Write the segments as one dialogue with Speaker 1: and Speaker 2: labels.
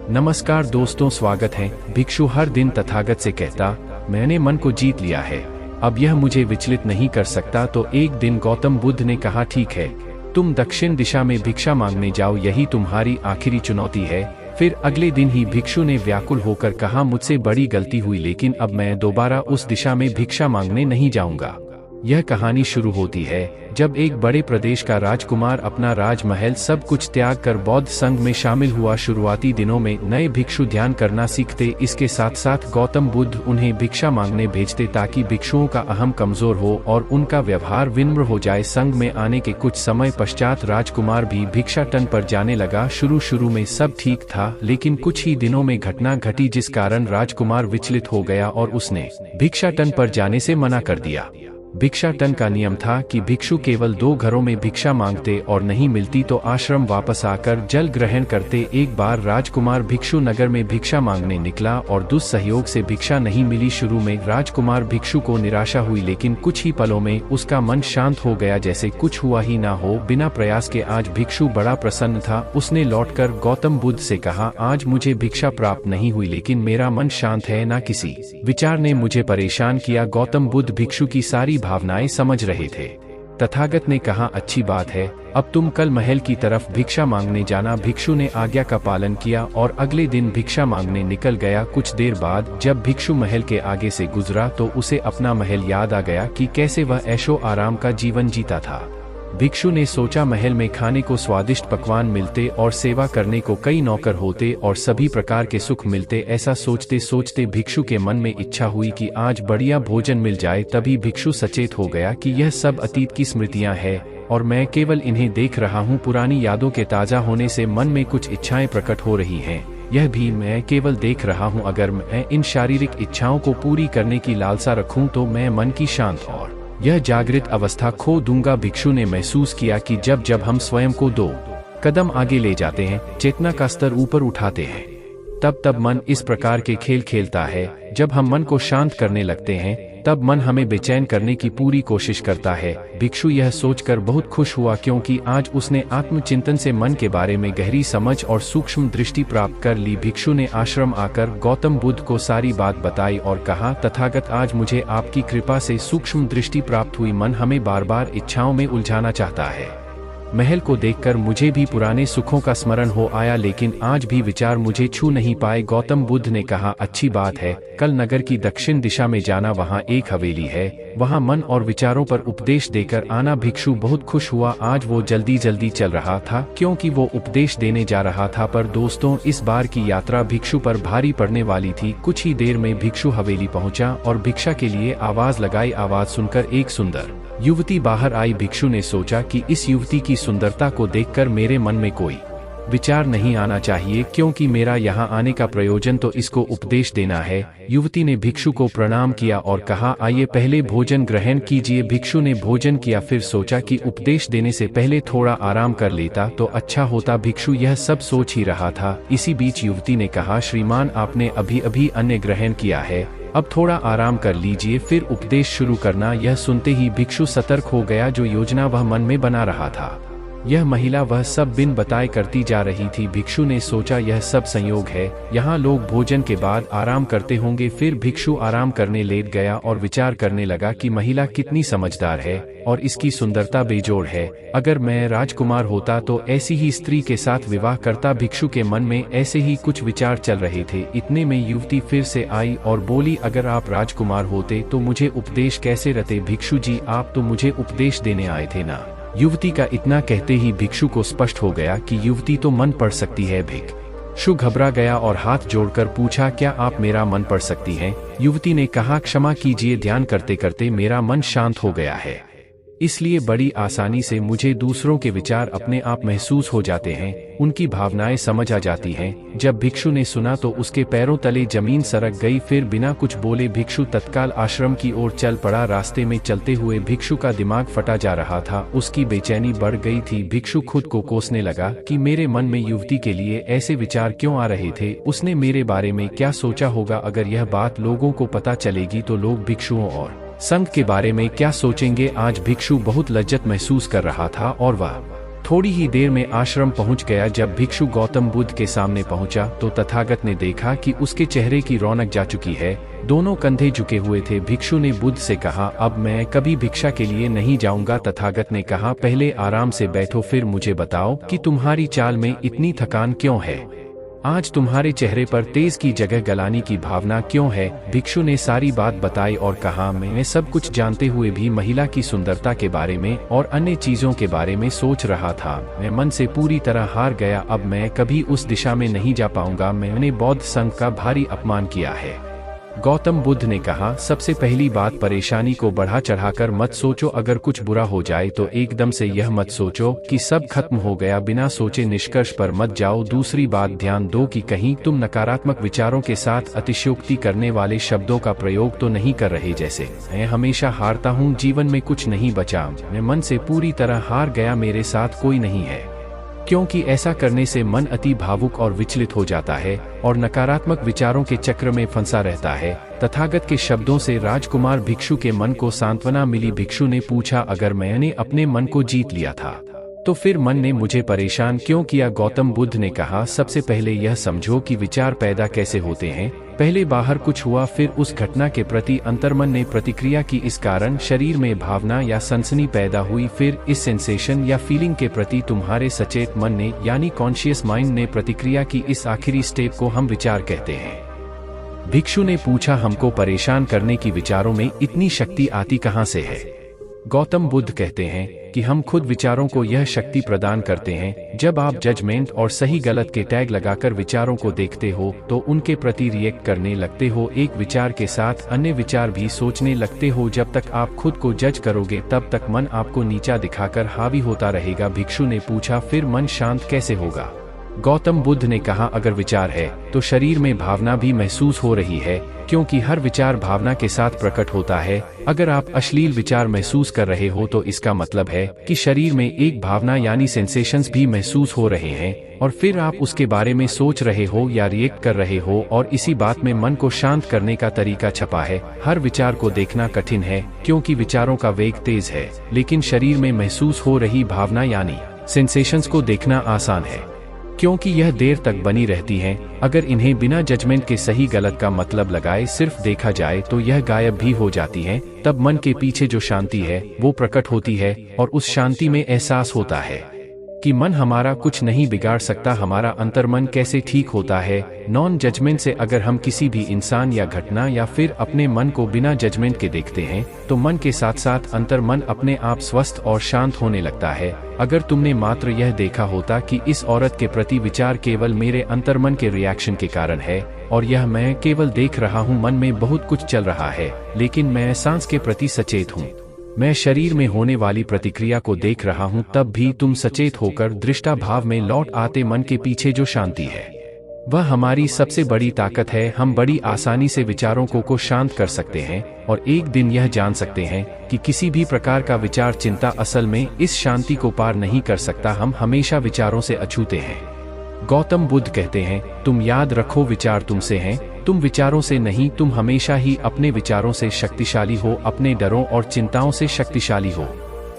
Speaker 1: नमस्कार दोस्तों, स्वागत है। भिक्षु हर दिन तथागत से कहता, मैंने मन को जीत लिया है, अब यह मुझे विचलित नहीं कर सकता। तो एक दिन गौतम बुद्ध ने कहा, ठीक है, तुम दक्षिण दिशा में भिक्षा मांगने जाओ, यही तुम्हारी आखिरी चुनौती है। फिर अगले दिन ही भिक्षु ने व्याकुल होकर कहा, मुझसे बड़ी गलती हुई, लेकिन अब मैं दोबारा उस दिशा में भिक्षा मांगने नहीं जाऊंगा। यह कहानी शुरू होती है जब एक बड़े प्रदेश का राजकुमार अपना राजमहल सब कुछ त्याग कर बौद्ध संघ में शामिल हुआ। शुरुआती दिनों में नए भिक्षु ध्यान करना सीखते, इसके साथ साथ गौतम बुद्ध उन्हें भिक्षा मांगने भेजते ताकि भिक्षुओं का अहम कमजोर हो और उनका व्यवहार विनम्र हो जाए। संघ में आने के कुछ समय पश्चात राजकुमार भी भिक्षाटन पर जाने लगा। शुरू में सब ठीक था, लेकिन कुछ ही दिनों में घटना घटी जिस कारण राजकुमार विचलित हो गया और उसने भिक्षाटन पर जाने से मना कर दिया। भिक्षाटन का नियम था कि भिक्षु केवल 2 घरों में भिक्षा मांगते और नहीं मिलती तो आश्रम वापस आकर जल ग्रहण करते। एक बार राजकुमार भिक्षु नगर में भिक्षा मांगने निकला और दुस्सहयोग से भिक्षा नहीं मिली। शुरू में राजकुमार भिक्षु को निराशा हुई, लेकिन कुछ ही पलों में उसका मन शांत हो गया, जैसे कुछ हुआ ही ना हो। बिना प्रयास के आज भिक्षु बड़ा प्रसन्न था। उसने लौटकर गौतम बुद्ध से कहा, आज मुझे भिक्षा प्राप्त नहीं हुई, लेकिन मेरा मन शांत है, ना किसी विचार ने मुझे परेशान किया। गौतम बुद्ध भिक्षु की सारी भावनाएं समझ रहे थे। तथागत ने कहा, अच्छी बात है, अब तुम कल महल की तरफ भिक्षा मांगने जाना। भिक्षु ने आज्ञा का पालन किया और अगले दिन भिक्षा मांगने निकल गया। कुछ देर बाद जब भिक्षु महल के आगे से गुजरा तो उसे अपना महल याद आ गया कि कैसे वह ऐशो आराम का जीवन जीता था। भिक्षु ने सोचा, महल में खाने को स्वादिष्ट पकवान मिलते और सेवा करने को कई नौकर होते और सभी प्रकार के सुख मिलते। ऐसा सोचते सोचते भिक्षु के मन में इच्छा हुई कि आज बढ़िया भोजन मिल जाए। तभी भिक्षु सचेत हो गया कि यह सब अतीत की स्मृतियां हैं और मैं केवल इन्हें देख रहा हूं। पुरानी यादों के ताजा होने से मन में कुछ इच्छाएं प्रकट हो रही हैं, यह भी मैं केवल देख रहा हूं। अगर मैं इन शारीरिक इच्छाओं को पूरी करने की लालसा रखूं तो मैं मन की शांत और यह जागृत अवस्था खो दूंगा। भिक्षु ने महसूस किया कि जब जब हम स्वयं को 2 कदम आगे ले जाते हैं, चेतना का स्तर ऊपर उठाते हैं, तब तब मन इस प्रकार के खेल खेलता है। जब हम मन को शांत करने लगते हैं तब मन हमें बेचैन करने की पूरी कोशिश करता है। भिक्षु यह सोचकर बहुत खुश हुआ, क्योंकि आज उसने आत्मचिंतन से मन के बारे में गहरी समझ और सूक्ष्म दृष्टि प्राप्त कर ली। भिक्षु ने आश्रम आकर गौतम बुद्ध को सारी बात बताई और कहा, तथागत, आज मुझे आपकी कृपा से सूक्ष्म दृष्टि प्राप्त हुई। मन हमें बार बार इच्छाओं में उलझाना चाहता है। महल को देखकर मुझे भी पुराने सुखों का स्मरण हो आया, लेकिन आज भी विचार मुझे छू नहीं पाए। गौतम बुद्ध ने कहा, अच्छी बात है, कल नगर की दक्षिण दिशा में जाना, वहाँ एक हवेली है, वहाँ मन और विचारों पर उपदेश देकर आना। भिक्षु बहुत खुश हुआ। आज वो जल्दी जल्दी चल रहा था क्योंकि वो उपदेश देने जा रहा था। पर दोस्तों, इस बार की यात्रा भिक्षु पर भारी पड़ने वाली थी। कुछ ही देर में भिक्षु हवेली पहुंचा और भिक्षा के लिए आवाज लगाई। आवाज सुनकर एक सुंदर युवती बाहर आई। भिक्षु ने सोचा कि इस युवती की सुंदरता को देखकर मेरे मन में कोई विचार नहीं आना चाहिए, क्योंकि मेरा यहाँ आने का प्रयोजन तो इसको उपदेश देना है। युवती ने भिक्षु को प्रणाम किया और कहा, आइए पहले भोजन ग्रहण कीजिए। भिक्षु ने भोजन किया, फिर सोचा कि उपदेश देने से पहले थोड़ा आराम कर लेता तो अच्छा होता। भिक्षु यह सब सोच ही रहा था। इसी बीच युवती ने कहा, श्रीमान, आपने अभी अभी अन्न ग्रहण किया है, अब थोड़ा आराम कर लीजिए, फिर उपदेश शुरू करना। यह सुनते ही भिक्षु सतर्क हो गया। जो योजना वह मन में बना रहा था, यह महिला वह सब बिन बताए करती जा रही थी। भिक्षु ने सोचा, यह सब संयोग है, यहाँ लोग भोजन के बाद आराम करते होंगे। फिर भिक्षु आराम करने लेट गया और विचार करने लगा कि महिला कितनी समझदार है और इसकी सुंदरता बेजोड़ है। अगर मैं राजकुमार होता तो ऐसी ही स्त्री के साथ विवाह करता। भिक्षु के मन में ऐसे ही कुछ विचार चल रहे थे। इतने में युवती फिर से आई और बोली, अगर आप राजकुमार होते तो मुझे उपदेश कैसे रहते? भिक्षु जी, आप तो मुझे उपदेश देने आए थे ना। युवती का इतना कहते ही भिक्षु को स्पष्ट हो गया कि युवती तो मन पढ़ सकती है। भिक्षु घबरा गया और हाथ जोड़कर पूछा, क्या आप मेरा मन पढ़ सकती हैं? युवती ने कहा, क्षमा कीजिए, ध्यान करते करते मेरा मन शांत हो गया है, इसलिए बड़ी आसानी से मुझे दूसरों के विचार अपने आप महसूस हो जाते हैं, उनकी भावनाएं समझ आ जाती हैं। जब भिक्षु ने सुना तो उसके पैरों तले जमीन सरक गई। फिर बिना कुछ बोले भिक्षु तत्काल आश्रम की ओर चल पड़ा। रास्ते में चलते हुए भिक्षु का दिमाग फटा जा रहा था, उसकी बेचैनी बढ़ गई थी। भिक्षु खुद को कोसने लगा कि मेरे मन में युवती के लिए ऐसे विचार क्यों आ रहे थे? उसने मेरे बारे में क्या सोचा होगा? अगर यह बात लोगों को पता चलेगी तो लोग भिक्षुओं और संघ के बारे में क्या सोचेंगे? आज भिक्षु बहुत लज्जत महसूस कर रहा था और वह थोड़ी ही देर में आश्रम पहुंच गया। जब भिक्षु गौतम बुद्ध के सामने पहुंचा तो तथागत ने देखा कि उसके चेहरे की रौनक जा चुकी है, दोनों कंधे झुके हुए थे। भिक्षु ने बुद्ध से कहा, अब मैं कभी भिक्षा के लिए नहीं जाऊंगा। तथागत ने कहा, पहले आराम से बैठो, फिर मुझे बताओ कि तुम्हारी चाल में इतनी थकान क्यों है। आज तुम्हारे चेहरे पर तेज की जगह गलानी की भावना क्यों है। भिक्षु ने सारी बात बताई और कहा, मैं सब कुछ जानते हुए भी महिला की सुंदरता के बारे में और अन्य चीजों के बारे में सोच रहा था। मैं मन से पूरी तरह हार गया। अब मैं कभी उस दिशा में नहीं जा पाऊंगा। मैंने बौद्ध संघ का भारी अपमान किया है। गौतम बुद्ध ने कहा, सबसे पहली बात, परेशानी को बढ़ा चढ़ाकर मत सोचो। अगर कुछ बुरा हो जाए तो एकदम से यह मत सोचो कि सब खत्म हो गया। बिना सोचे निष्कर्ष पर मत जाओ। दूसरी बात, ध्यान दो कि कहीं तुम नकारात्मक विचारों के साथ अतिशयोक्ति करने वाले शब्दों का प्रयोग तो नहीं कर रहे, जैसे मैं हमेशा हारता हूँ, जीवन में कुछ नहीं बचा, मैं मन से पूरी तरह हार गया, मेरे साथ कोई नहीं है। क्योंकि ऐसा करने से मन अति भावुक और विचलित हो जाता है और नकारात्मक विचारों के चक्र में फंसा रहता है। तथागत के शब्दों से राजकुमार भिक्षु के मन को सांत्वना मिली। भिक्षु ने पूछा, अगर मैंने अपने मन को जीत लिया था तो फिर मन ने मुझे परेशान क्यों किया। गौतम बुद्ध ने कहा, सबसे पहले यह समझो कि विचार पैदा कैसे होते हैं। पहले बाहर कुछ हुआ, फिर उस घटना के प्रति अंतर्मन ने प्रतिक्रिया की, इस कारण शरीर में भावना या सनसनी पैदा हुई। फिर इस सेंसेशन या फीलिंग के प्रति तुम्हारे सचेत मन ने यानी कॉन्शियस माइंड ने प्रतिक्रिया की। इस आखिरी स्टेप को हम विचार कहते हैं। भिक्षु ने पूछा, हमको परेशान करने की विचारों में इतनी शक्ति आती कहाँ से है। गौतम बुद्ध कहते हैं कि हम खुद विचारों को यह शक्ति प्रदान करते हैं। जब आप जजमेंट और सही गलत के टैग लगाकर विचारों को देखते हो तो उनके प्रति रिएक्ट करने लगते हो। एक विचार के साथ अन्य विचार भी सोचने लगते हो। जब तक आप खुद को जज करोगे तब तक मन आपको नीचा दिखाकर हावी होता रहेगा। भिक्षु ने पूछा, फिर मन शांत कैसे होगा। गौतम बुद्ध ने कहा, अगर विचार है तो शरीर में भावना भी महसूस हो रही है, क्योंकि हर विचार भावना के साथ प्रकट होता है। अगर आप अश्लील विचार महसूस कर रहे हो तो इसका मतलब है कि शरीर में एक भावना यानी सेंसेशंस भी महसूस हो रहे हैं और फिर आप उसके बारे में सोच रहे हो या रिएक्ट कर रहे हो, और इसी बात में मन को शांत करने का तरीका छपा है। हर विचार को देखना कठिन है क्योंकि विचारों का वेग तेज है, लेकिन शरीर में महसूस हो रही भावना यानी सेंसेशंस को देखना आसान है क्योंकि यह देर तक बनी रहती हैं। अगर इन्हें बिना जजमेंट के सही गलत का मतलब लगाए सिर्फ देखा जाए तो यह गायब भी हो जाती हैं। तब मन के पीछे जो शांति है वो प्रकट होती है और उस शांति में एहसास होता है कि मन हमारा कुछ नहीं बिगाड़ सकता। हमारा अंतर्मन कैसे ठीक होता है नॉन जजमेंट से। अगर हम किसी भी इंसान या घटना या फिर अपने मन को बिना जजमेंट के देखते हैं तो मन के साथ साथ अंतर्मन अपने आप स्वस्थ और शांत होने लगता है। अगर तुमने मात्र यह देखा होता कि इस औरत के प्रति विचार केवल मेरे अंतर्मन के रिएक्शन के कारण है और यह मैं केवल देख रहा हूँ, मन में बहुत कुछ चल रहा है लेकिन मैं सांस के प्रति सचेत हूँ, मैं शरीर में होने वाली प्रतिक्रिया को देख रहा हूं, तब भी तुम सचेत होकर दृष्टा भाव में लौट आते। मन के पीछे जो शांति है वह हमारी सबसे बड़ी ताकत है। हम बड़ी आसानी से विचारों को शांत कर सकते हैं और एक दिन यह जान सकते हैं कि किसी भी प्रकार का विचार चिंता असल में इस शांति को पार नहीं कर सकता। हम हमेशा विचारों से अछूते हैं। गौतम बुद्ध कहते हैं, तुम याद रखो, विचार तुमसे हैं, तुम विचारों से नहीं। तुम हमेशा ही अपने विचारों से शक्तिशाली हो, अपने डरों और चिंताओं से शक्तिशाली हो।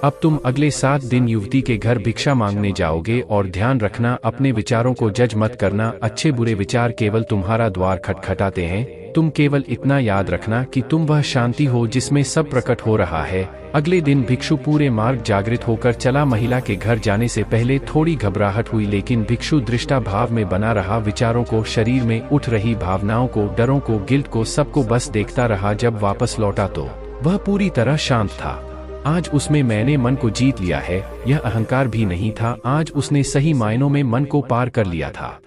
Speaker 1: अब तुम अगले 7 दिन युवती के घर भिक्षा मांगने जाओगे और ध्यान रखना, अपने विचारों को जज मत करना। अच्छे बुरे विचार केवल तुम्हारा द्वार खटखटाते हैं। तुम केवल इतना याद रखना कि तुम वह शांति हो जिसमें सब प्रकट हो रहा है। अगले दिन भिक्षु पूरे मार्ग जागृत होकर चला। महिला के घर जाने से पहले थोड़ी घबराहट हुई, लेकिन भिक्षु दृष्टा भाव में बना रहा। विचारों को, शरीर में उठ रही भावनाओं को, डरों को, गिल्ट को, सबको बस देखता रहा। जब वापस लौटा तो वह पूरी तरह शांत था। आज उसमें मैंने मन को जीत लिया है, यह अहंकार भी नहीं था। आज उसने सही मायनों में मन को पार कर लिया था।